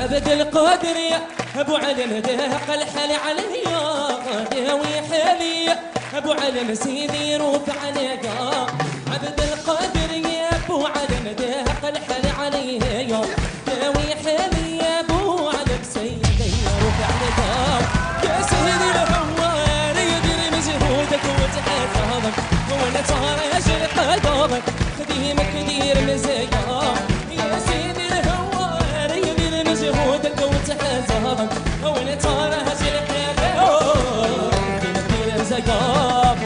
عبد القادر يا ابو علم دهق الحل عليا داوي حالي ابو علم سيدي رفع لقا عبد القادر يا ابو علم دهق الحل عليا داوي حالي يا ابو علم سيدي رفع لقا يا سيدي الهوار يدير مجهودك وتحفظك وانا تراجع قدرك خديمك دير مزايا يا سيدي الهوار يدير مجهودك وتحفظك وانا تراجع قدرك دير مزايا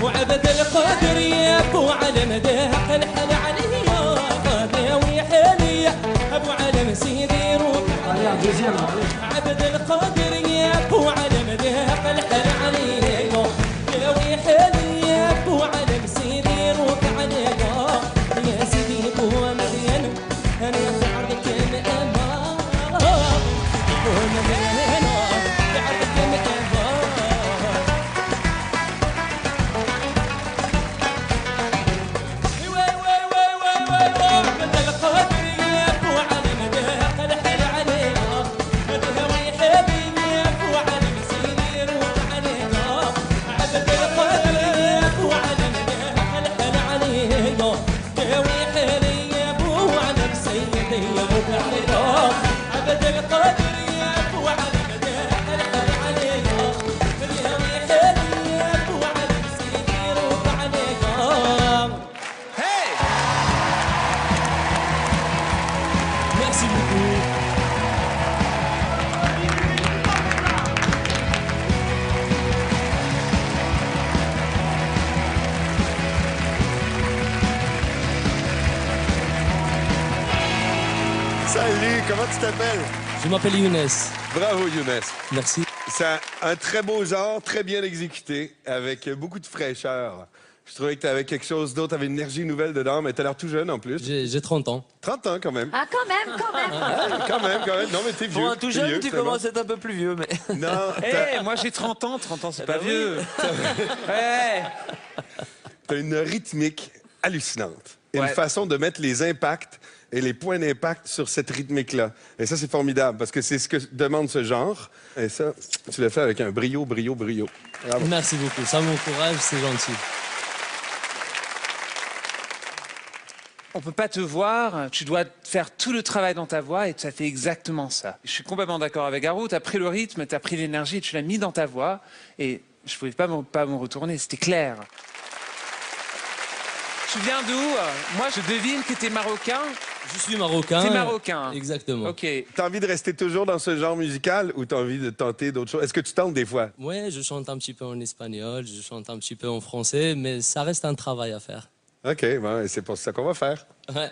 وعبد القادر يا ابو علم دهق الحل عليا داوي حالي ابو علم سيدي روح عبد القادر يا ابو علم دهق الحل عليا داوي حالي يا ابو علم سيدي روح عليا يا سيدي ابو مدين انا في عرضك مأمار ابو مدين في عرضك مأمار Salut, comment tu t'appelles? Je m'appelle Younes. Bravo Younes. Merci. C'est un très beau genre, très bien exécuté, avec beaucoup de fraîcheur. Je trouvais que tu avais quelque chose d'autre, tu avais une énergie nouvelle dedans, mais tu as l'air tout jeune en plus. J'ai 30 ans. 30 ans quand même. Ah, quand même, quand même. Ah, quand même. Non, mais t'es vieux. Pour un tout t'es jeune, vieux, tu c'est commences bon. à être un peu plus vieux, mais... Non, Moi j'ai 30 ans, c'est pas bah oui. vieux. Ouais. t'as une rythmique hallucinante. Et Ouais. une façon de mettre les impacts et les points d'impact sur cette rythmique-là. Et ça, c'est formidable, parce que c'est ce que demande ce genre. Et ça, tu l'as fait avec un brio. Bravo. Merci beaucoup. Ça m'encourage, c'est gentil. On peut pas te voir, tu dois faire tout le travail dans ta voix et ça fait exactement ça. Je suis complètement d'accord avec Garou, tu as pris le rythme, tu as pris l'énergie, tu l'as mis dans ta voix et je pouvais pas me retourner, c'était clair. Tu viens d'où? Moi je devine que tu es marocain. Je suis marocain. T'es marocain. Exactement. Ok. T'as envie de rester toujours dans ce genre musical ou t'as envie de tenter d'autres choses? Est-ce que tu tentes des fois? Ouais, je chante un petit peu en espagnol, je chante un petit peu en français, mais ça reste un travail à faire. OK, bon, et c'est pour ça qu'on va faire. Ouais.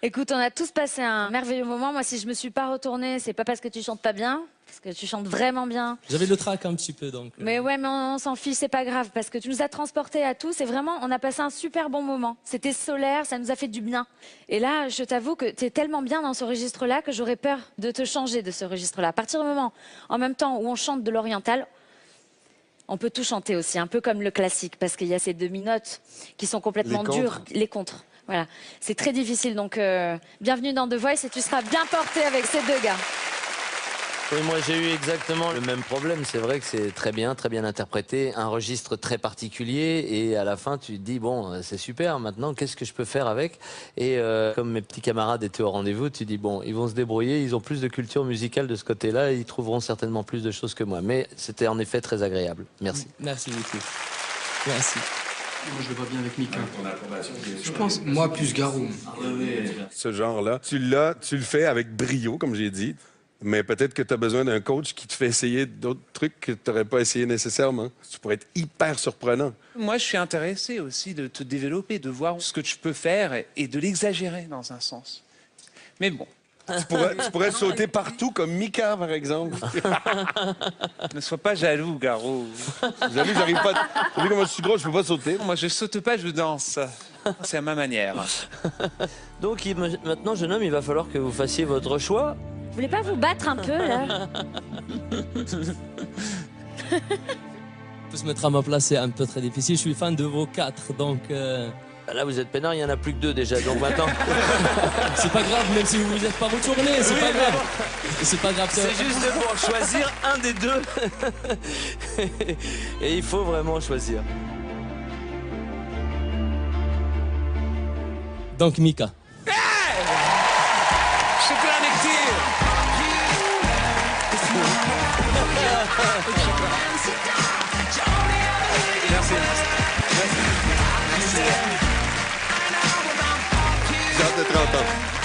Écoute, on a tous passé un merveilleux moment. Moi, si je me suis pas retournée, c'est pas parce que tu chantes pas bien, parce que tu chantes vraiment bien. J'avais le trac un petit peu, donc... Mais ouais, mais on s'en fiche, c'est pas grave, parce que tu nous as transportés à tous et vraiment, on a passé un super bon moment. C'était solaire, ça nous a fait du bien. Et là, je t'avoue que tu es tellement bien dans ce registre-là que j'aurais peur de te changer de ce registre-là. À partir du moment, en même temps où on chante de l'oriental, on peut tout chanter aussi, un peu comme le classique, parce qu'il y a ces demi-notes qui sont complètement dures, les contres. Voilà, c'est très difficile, donc bienvenue dans The Voice et tu seras bien porté avec ces deux gars. Oui, moi j'ai eu exactement le même problème. C'est vrai que c'est très bien interprété, un registre très particulier et à la fin tu te dis bon c'est super, maintenant qu'est-ce que je peux faire avec? Et comme mes petits camarades étaient au rendez-vous, tu dis bon ils vont se débrouiller, ils ont plus de culture musicale de ce côté-là, ils trouveront certainement plus de choses que moi. Mais c'était en effet très agréable. Merci. Merci beaucoup. Merci. Moi, je le vois bien avec Mika. Je pense, moi, plus Garou. Ce genre-là, tu le fais avec brio, comme j'ai dit. Mais peut-être que tu as besoin d'un coach qui te fait essayer d'autres trucs que tu n'aurais pas essayé nécessairement. Tu pourrais être hyper surprenant. Moi je suis intéressé aussi de te développer, de voir ce que tu peux faire et de l'exagérer dans un sens. Mais bon. Tu pourrais sauter partout comme Mika, par exemple. Ne sois pas jaloux, Garou. Jaloux, j'arrive pas. T'as vu comment je suis gros, je peux pas sauter. Moi, je saute pas, je danse. C'est à ma manière. Donc maintenant jeune homme, il va falloir que vous fassiez votre choix. Vous voulez pas vous battre un peu, là? Faut se mettre à ma place, c'est un peu très difficile. Je suis fan de vos quatre, donc Là, vous êtes peinard, il n'y en a plus que 2 déjà, donc maintenant... C'est pas grave, même si vous vous êtes pas retourné, c'est pas grave. C'est pas grave. C'est juste pour choisir un des 2. Et il faut vraiment choisir. Donc Mika. شكرا كثير. Merci. J'ai hâte de 30 ans.